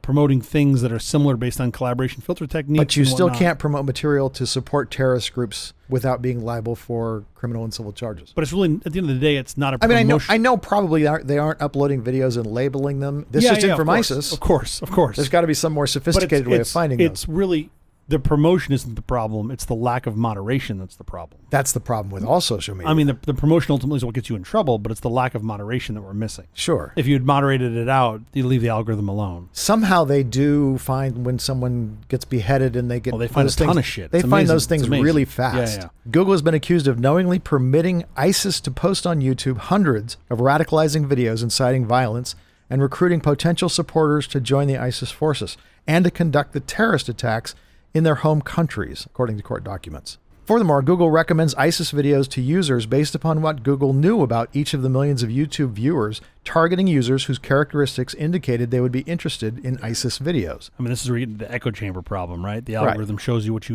promoting things that are similar based on collaboration filter techniques. But you and still whatnot. can't promote material to support terrorist groups without being liable for criminal and civil charges. But it's really, at the end of the day, it's not a I mean, promotion. I know probably they aren't uploading videos and labeling them. This Yeah, just in of from course, ISIS. Of course. There's got to be some more But sophisticated way of finding It's those. really, the promotion isn't the problem. It's the lack of moderation that's the problem. That's the problem with all social media. I mean, the promotion ultimately is what gets you in trouble, but it's the lack of moderation that we're missing. Sure. If you had moderated it out, you leave the algorithm alone. Somehow they do find when someone gets beheaded and they get Well, they find those a ton things, of shit. They It's find amazing. those things It's amazing. really fast. Yeah. Google has been accused of knowingly permitting ISIS to post on YouTube hundreds of radicalizing videos inciting violence and recruiting potential supporters to join the ISIS forces and to conduct the terrorist attacks in their home countries, according to court documents. Furthermore, Google recommends ISIS videos to users based upon what Google knew about each of the millions of YouTube viewers, targeting users whose characteristics indicated they would be interested in ISIS videos. I mean, this is where you get into the echo chamber problem, right? The Right. algorithm shows you what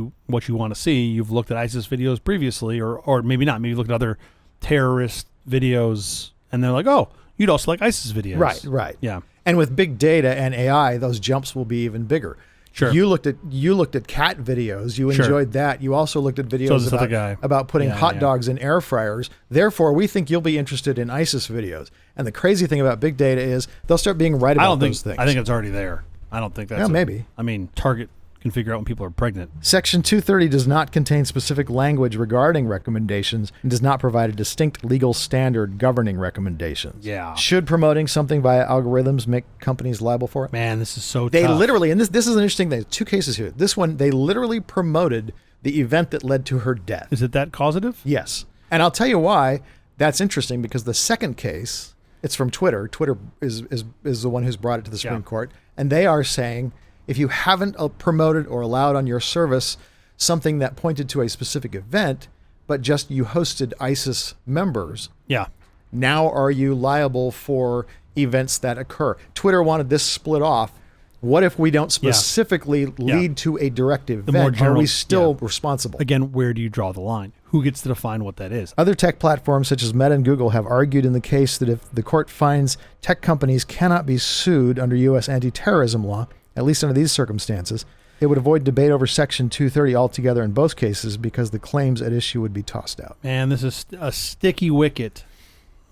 you want to see. You've looked at ISIS videos previously, or maybe not. Maybe you looked at other terrorist videos, and they're like, oh, you'd also like ISIS videos. Right. Yeah. And with big data and AI, those jumps will be even bigger. Sure. You looked at cat videos. You Sure. enjoyed that. You also looked at So videos this other guy. about putting Yeah, hot yeah. dogs in air fryers. Therefore, we think you'll be interested in ISIS videos. And the crazy thing about big data is they'll start being right I about don't think. those things. I think it's already there. I don't think that's. Yeah, maybe. I mean, Target can figure out when people are pregnant. Section 230 does not contain specific language regarding recommendations and does not provide a distinct legal standard governing recommendations. Yeah. Should promoting something via algorithms make companies liable for it? Man, this is so They tough. literally, and this is an interesting thing. Two cases here. This one, they literally promoted the event that led to her death. Is it that causative? Yes. And I'll tell you why that's interesting, because the second case, it's from Twitter. Twitter is the one who's brought it to the Supreme Yeah. Court. And they are saying, if you haven't promoted or allowed on your service something that pointed to a specific event, but just you hosted ISIS members, Yeah. now are you liable for events that occur? Twitter wanted this split off. What if we don't specifically lead to a direct event? more Are general- we still yeah. responsible? Again, where do you draw the line? Who gets to define what that is? Other tech platforms such as Meta and Google have argued in the case that if the court finds tech companies cannot be sued under U.S. anti-terrorism law, at least under these circumstances, it would avoid debate over Section 230 altogether in both cases because the claims at issue would be tossed out. Man, this is a sticky wicket,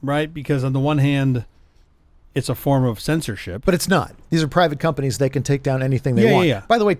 right? Because on the one hand, it's a form of censorship. But it's not. These are private companies. They can take down anything they Yeah, want. yeah, yeah. By the way,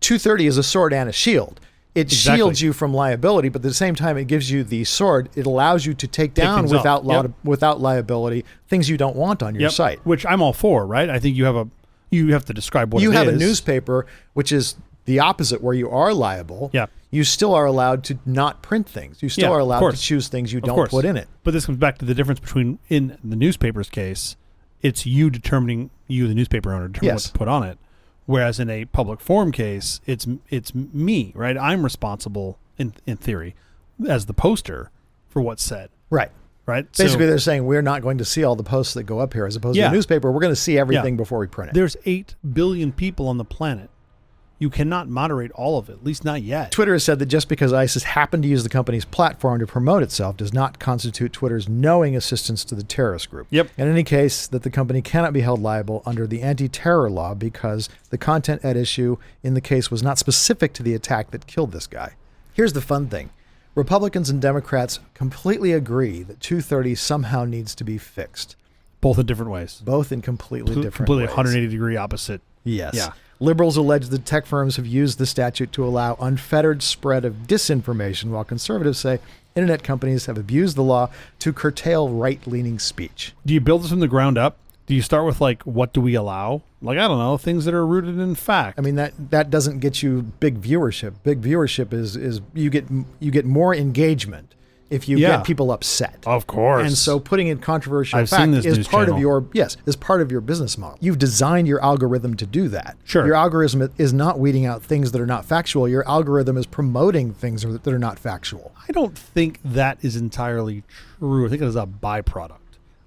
230 is a sword and a shield. It Exactly. shields you from liability, but at the same time, it gives you the sword. It allows you to take down things off. without liability things you don't want on your Yep. site. Which I'm all for, right? I think you have to describe what You it have is. a newspaper, which is the opposite, where you are liable. Yeah. You still are allowed to not print things. You still Yeah, are of allowed to course. choose things you Of don't course. put in it. But this comes back to the difference between, in the newspaper's case, it's you, the newspaper owner, determining Yes. what to put on it. Whereas in a public forum case, it's me, right? I'm responsible in theory as the poster for what's said, Right. right? Basically, So they're saying we're not going to see all the posts that go up here, as opposed to Yeah. the newspaper. We're going to see everything Yeah. before we print it. there's 8 billion people on the planet. You cannot moderate all of it, at least not yet. Twitter has said that just because ISIS happened to use the company's platform to promote itself does not constitute Twitter's knowing assistance to the terrorist group. Yep. In any case, that the company cannot be held liable under the anti-terror law because the content at issue in the case was not specific to the attack that killed this guy. Here's the fun thing. Republicans and Democrats completely agree that 230 somehow needs to be fixed, Both in different ways. both in completely different Completely ways. 180-degree opposite. Yes. Yeah. Liberals allege that tech firms have used the statute to allow unfettered spread of disinformation, while conservatives say internet companies have abused the law to curtail right-leaning speech. Do you build this from the ground up? Do you start with, like, what do we allow? Like, I don't know, things that are rooted in fact. I mean, that doesn't get you big viewership. Big viewership is you get more engagement if you Yeah. get people upset. Of course. And so putting in controversial I've fact seen this is news part channel. is part of your business model. You've designed your algorithm to do that. Sure. Your algorithm is not weeding out things that are not factual. Your algorithm is promoting things that are not factual. I don't think that is entirely true. I think it is a byproduct.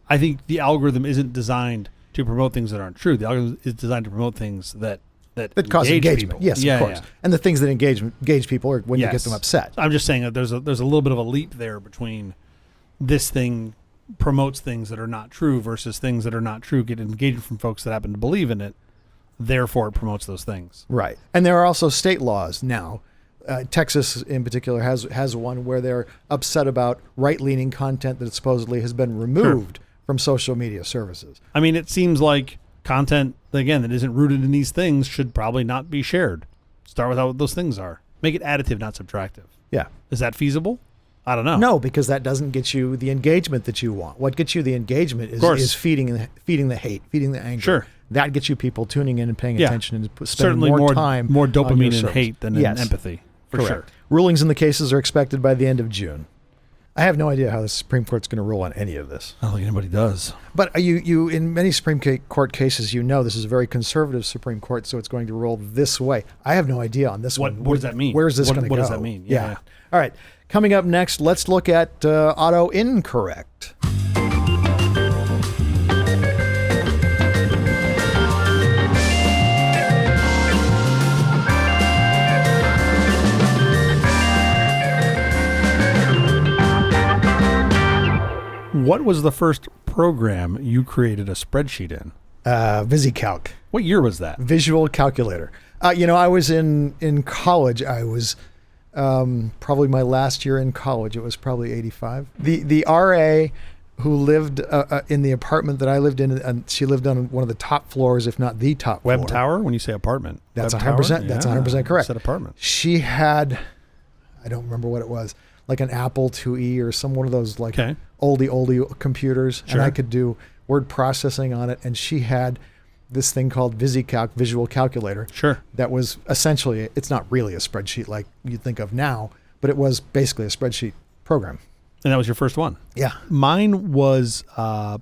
I think the algorithm isn't designed to promote things that aren't true. The algorithm is designed to promote things that That cause engage engagement. people. Yes, Yeah, of course. yeah. And the things that engage people are when you get Yes. them upset. I'm just saying that there's a little bit of a leap there between this thing promotes things that are not true versus things that are not true get engagement from folks that happen to believe in it. Therefore, it promotes those things. Right. And there are also state laws now. Texas, in particular, has one where they're upset about right-leaning content that supposedly has been removed from social media services. I mean, it seems like content, again, that isn't rooted in these things should probably not be shared. Start with what those things are. Make it additive, not subtractive. Yeah. Is that feasible? I don't know. No, because that doesn't get you the engagement that you want. What gets you the engagement course. is feeding the hate, feeding the anger. Sure. That gets you people tuning in and paying Yeah. attention and spending Certainly more time more on your dopamine and service. hate than Yes. in empathy. For Correct. sure. Rulings in the cases are expected by the end of June. I have no idea how the Supreme Court's going to rule on any of this. I don't think anybody does. But you in many Supreme Court cases, this is a very conservative Supreme Court, so it's going to rule this way. I have no idea on this one. What does that mean? Where is this going to go? What does that mean? Yeah. All right. Coming up next, let's look at auto incorrect. What was the first program you created a spreadsheet in? VisiCalc. What year was that? Visual calculator. I was in college. I was probably my last year in college. It was probably 85. The RA who lived in the apartment that I lived in, and she lived on one of the top floors, if not the top floor. Web Tower? When you say apartment. That's Web 100%. Tower? That's Yeah, 100% correct. Said apartment. She had, I don't remember what it was, like an Apple IIe or one of those like Okay. oldie computers. Sure. And I could do word processing on it. And she had this thing called VisiCalc, Visual Calculator. Sure. That was essentially, it's not really a spreadsheet like you think of now, but it was basically a spreadsheet program. And that was your first one. Yeah. Mine was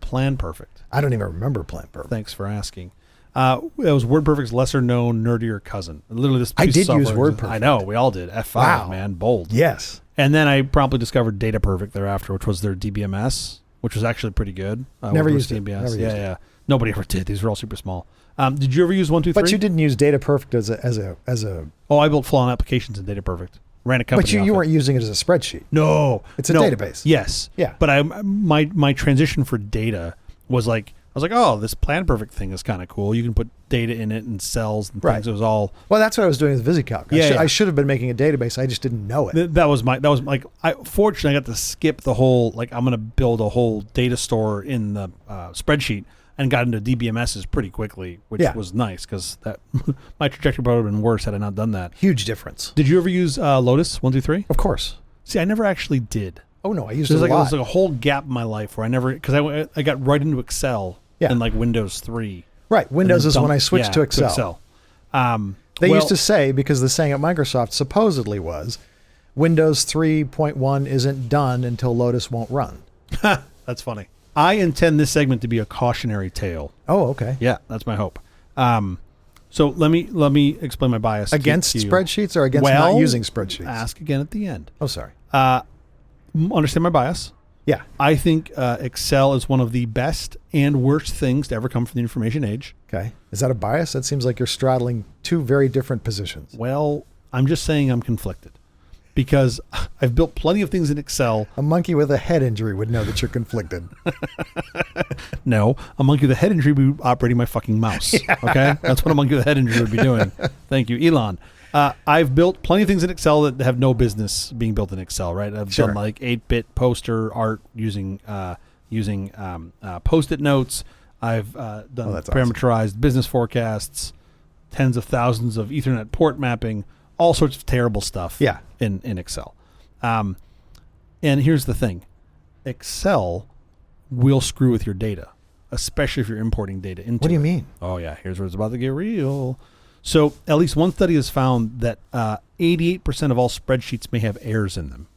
Plan Perfect. I don't even remember Plan Perfect. Thanks for asking. It was WordPerfect's lesser known, nerdier cousin. Literally, this I piece did of use software WordPerfect. I know, we all did. F5, Wow. man, bold. Yes. And then I promptly discovered Data Perfect thereafter, which was their DBMS, which was actually pretty good. Never WordPress used it. DBMS. Never yeah, used it. yeah. Nobody ever did. These were all super small. Did you ever use 123? But you didn't use Data Perfect as a. Oh, I built full-on applications in Data Perfect. Ran a company. But you off it. weren't using it as a spreadsheet. No, It's a no. database. Yes. Yeah. But my transition for data was like, I was like, oh, this Plan Perfect thing is kind of cool. You can put data in it and cells and Right. things. It was all Well, that's what I was doing with VisiCalc. Yeah, yeah. I should have been making a database. I just didn't know it. that was like fortunately I got to skip the whole like I'm going to build a whole data store in the spreadsheet and got into DBMSs pretty quickly, which Yeah. was nice because that my trajectory probably would have been worse had I not done that. Huge difference. Did you ever use Lotus 123? Of course. See, I never actually did. Oh no, I used There's it a like, lot. there's like a whole gap in my life where I never because I got right into Excel Yeah. in like Windows 3. Right. and Windows then is when dumped- I switched yeah, to Excel. They Well, used to say, because the saying at Microsoft supposedly was, Windows 3.1 isn't done until Lotus won't run. That's funny. I intend this segment to be a cautionary tale. Oh, okay. Yeah, that's my hope. So let me explain my bias Against to you. spreadsheets or against Well, not using spreadsheets? Ask again at the end. Oh, sorry. Understand my bias. Yeah. I think Excel is one of the best and worst things to ever come from the information age. Okay. Is that a bias? That seems like you're straddling two very different positions. Well, I'm just saying I'm conflicted because I've built plenty of things in Excel. A monkey with a head injury would know that you're conflicted. No, a monkey with a head injury would be operating my fucking mouse. Okay? That's what a monkey with a head injury would be doing. Thank you, Elon. I've built plenty of things in Excel that have no business being built in Excel, right? I've Sure. done like 8-bit poster art using Post-it notes. I've done that's awesome. parameterized business forecasts, tens of thousands of Ethernet port mapping, all sorts of terrible stuff Yeah. in Excel. And here's the thing. Excel will screw with your data, especially if you're importing data into What do you it. mean? Oh, yeah. Here's where it's about to get real. So at least one study has found that 88% of all spreadsheets may have errors in them.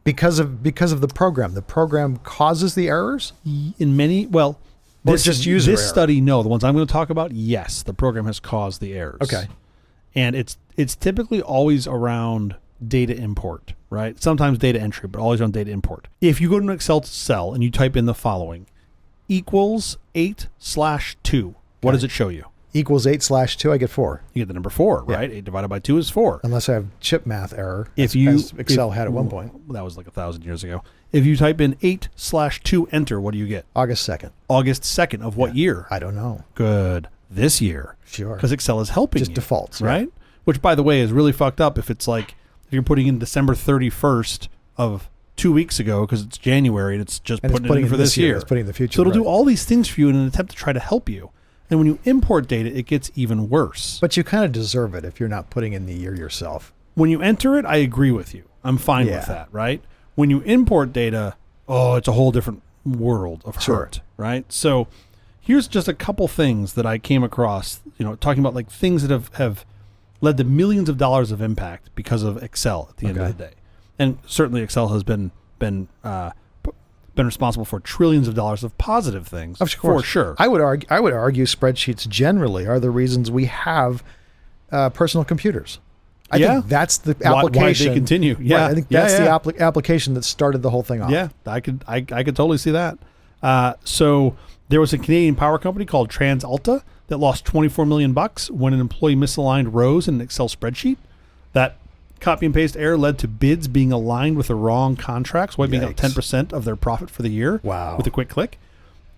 Because of the program. The program causes the errors? In many, well, Or this, just user this error? study, no. The ones I'm going to talk about, yes, the program has caused the errors. Okay. And it's typically always around data import, right? Sometimes data entry, but always around data import. If you go to an Excel cell and you type in the following, equals 8/2, what does it show you? Equals 8/2, I get 4. You get the number 4, Yeah. right? 8 divided by 2 is 4. Unless I have chip math error, If as Excel had at one point. That was like 1,000 years ago. If you type in 8/2 enter, what do you get? August 2nd. August 2nd of what year? I don't know. Good. This year. Sure. Because Excel is helping Just you, defaults, yeah. right? Which, by the way, is really fucked up if it's like if you're putting in December 31st of 2 weeks ago because it's January and it's just And it's putting it in for this year. It's putting in the future. So it'll do right. all these things for you in an attempt to try to help you. And when you import data, it gets even worse. But you kind of deserve it if you're not putting in the year yourself. When you enter it, I agree with you. I'm fine Yeah. with that, right? When you import data, it's a whole different world of Sure. hurt, right? So here's just a couple things that I came across, talking about like things that have led to millions of dollars of impact because of Excel at the end Okay. of the day. And certainly Excel has been been responsible for trillions of dollars of positive things. Of course. For sure. I would argue spreadsheets generally are the reasons we have personal computers. I think that's the application. Why they continue. Yeah. Right, I think that's the application that started the whole thing off. Yeah, I could totally see that. So there was a Canadian power company called TransAlta that lost $24 million when an employee misaligned rows in an Excel spreadsheet. That copy and paste error led to bids being aligned with the wrong contracts, wiping out 10% of their profit for the year. Wow. With a quick click.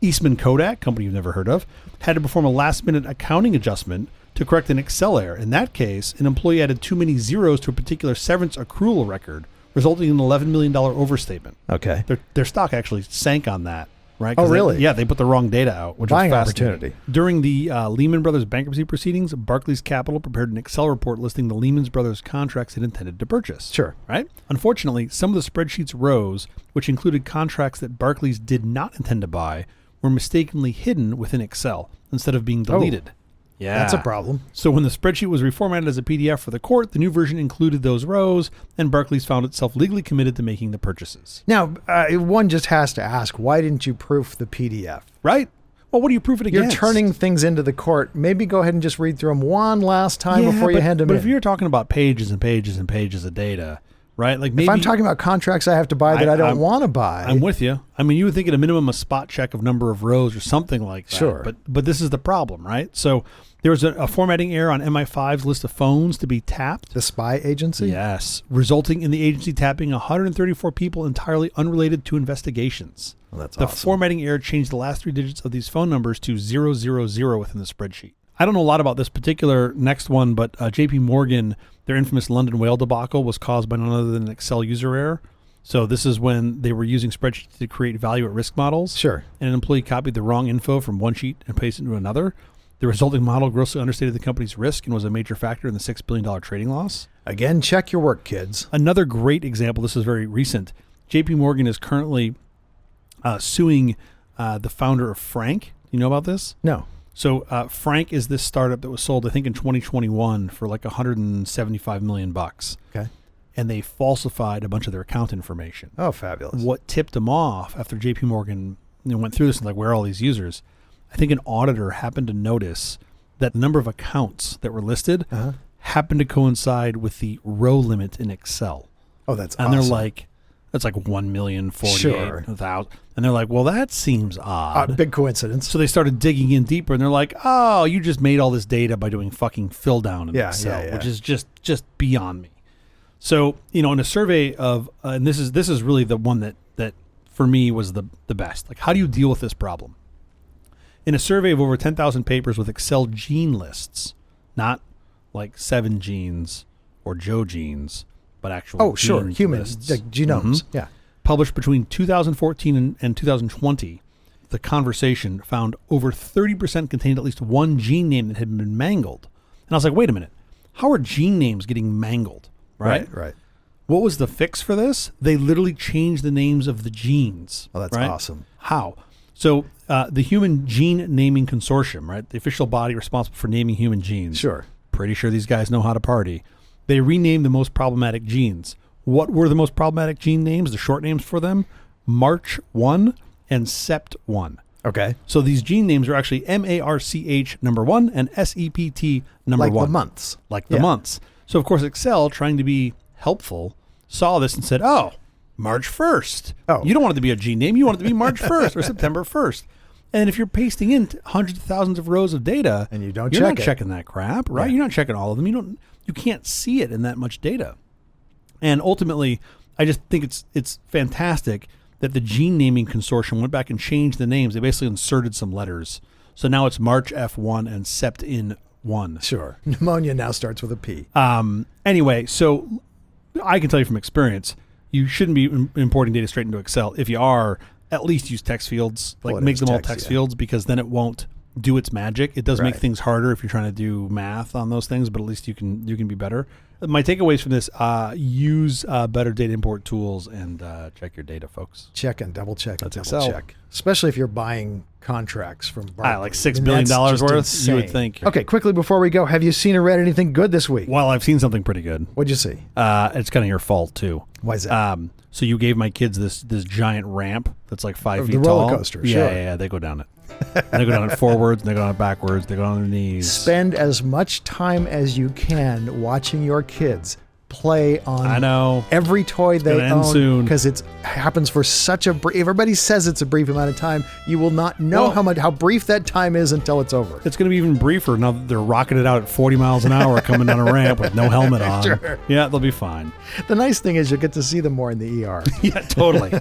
Eastman Kodak, company you've never heard of, had to perform a last-minute accounting adjustment to correct an Excel error. In that case, an employee added too many zeros to a particular severance accrual record, resulting in an $11 million overstatement. Okay. Their stock actually sank on that, right? Oh, really? They put the wrong data out, which Buying was fascinating. opportunity. During the Lehman Brothers bankruptcy proceedings, Barclays Capital prepared an Excel report listing the Lehman Brothers contracts it intended to purchase. Sure. Right? Unfortunately, some of the spreadsheet's rows, which included contracts that Barclays did not intend to buy, were mistakenly hidden within Excel instead of being deleted. Yeah. That's a problem. So when the spreadsheet was reformatted as a PDF for the court, the new version included those rows, and Barclays found itself legally committed to making the purchases. Now, one just has to ask, why didn't you proof the PDF? Right? Well, what do you proof it against? You're turning things into the court. Maybe go ahead and just read through them one last time before you hand them in. But if you're talking about pages and pages and pages of data, right? Like maybe if I'm talking about contracts I have to buy that I don't want to buy. I'm with you. I mean, you would think at a minimum a spot check of number of rows or something like that. Sure. But this is the problem, right? So there was a formatting error on MI5's list of phones to be tapped. The spy agency? Yes, resulting in the agency tapping 134 people entirely unrelated to investigations. Well, that's the awesome. formatting error changed the last 3 digits of these phone numbers to 000 within the spreadsheet. I don't know a lot about this particular next one, but JP Morgan, their infamous London whale debacle was caused by none other than an Excel user error. So this is when they were using spreadsheets to create value at risk models. Sure. And an employee copied the wrong info from one sheet and pasted it into another. The resulting model grossly understated the company's risk and was a major factor in the $6 billion trading loss. Again, check your work, kids. Another great example, this is very recent. JP Morgan is currently suing the founder of Frank. Do you know about this? No. So Frank is this startup that was sold, I think, in 2021 for like $175 million. Okay. And they falsified a bunch of their account information. Oh, fabulous. What tipped them off after JP Morgan went through this and like, where are all these users? I think an auditor happened to notice that the number of accounts that were listed happened to coincide with the row limit in Excel. Oh, that's and awesome. they're like, that's like 1,048,000. Sure. And they're like, well, that seems odd. Big coincidence. So they started digging in deeper, and they're like, oh, you just made all this data by doing fucking fill down in Excel, which is just beyond me. So, in a survey of, and this is really the one that for me was the best. Like, how do you deal with this problem? In a survey of over 10,000 papers with Excel gene lists, not like 7 genes or Joe genes, but actual gene humans, lists. like genomes. Yeah. Published between 2014 and 2020, The Conversation found over 30% contained at least one gene name that had been mangled. And I was like, wait a minute. How are gene names getting mangled? Right. What was the fix for this? They literally changed the names of the genes. Oh, that's right? awesome. How? So the Human Gene Naming Consortium, right, the official body responsible for naming human genes. Sure. Pretty sure these guys know how to party. They renamed the most problematic genes. What were the most problematic gene names, the short names for them? March1 and Sept1. Okay. So these gene names are actually MARCH number 1 and SEPT number 1. Like the months. Like the months. So, of course, Excel, trying to be helpful, saw this and said, oh, March 1st. Oh. You don't want it to be a gene name. You want it to be March 1st or September 1st. And if you're pasting in hundreds of thousands of rows of data, and you don't you're check not it. checking that crap, right? Yeah. You're not checking all of them. You can't see it in that much data. And ultimately, I just think it's fantastic that the Gene Naming Consortium went back and changed the names. They basically inserted some letters. So now it's March F1 and Sept1. Sure. Pneumonia now starts with a P. Anyway, so I can tell you from experience, you shouldn't be importing data straight into Excel. If you are, at least use text fields. Like Well, make it's them all text, text yeah. fields, because then it won't do its magic. It does make Right. things harder if you're trying to do math on those things, but at least you can be better. My takeaways from this: use better data import tools and check your data, folks. Check and double check and That's double Excel. check. Especially if you're buying contracts from Barclays. Like $6 And billion that's just worth, insane. you would think. Okay, quickly before we go, have you seen or read anything good this week? Well, I've seen something pretty good. What'd you see? It's kind of your fault too. Why is that? So you gave my kids this giant ramp that's like 5 The feet tall. roller coaster, Yeah, sure. yeah, they go down it. And they go down it forwards, and they go down it backwards, they go on their knees. Spend as much time as you can watching your kids play on I know. every toy they gonna end own soon. because it happens for such a brief. Everybody says it's a brief amount of time. You will not know Well- how brief that time is until it's over. It's going to be even briefer now that they're rocking it out at 40 miles an hour coming down a ramp with no helmet on. Sure. Yeah, they'll be fine. The nice thing is you'll get to see them more in the ER. Yeah, totally.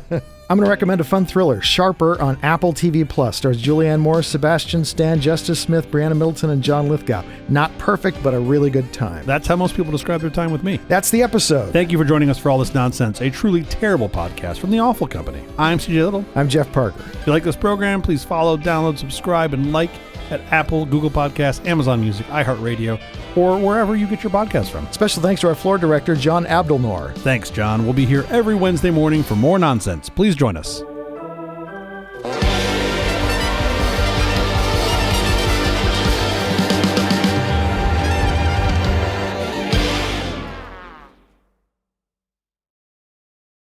I'm going to recommend a fun thriller, Sharper, on Apple TV Plus. Stars Julianne Moore, Sebastian Stan, Justice Smith, Brianna Middleton, and John Lithgow. Not perfect, but a really good time. That's how most people describe their time with me. That's the episode. Thank you for joining us for All This Nonsense, a truly terrible podcast from The Awful Company. I'm CJ Little. I'm Jeff Parker. If you like this program, please follow, download, subscribe, and like at Apple, Google Podcasts, Amazon Music, iHeartRadio, or wherever you get your podcasts from. Special thanks to our floor director, John Abdelnour. Thanks, John. We'll be here every Wednesday morning for more nonsense. Please join us.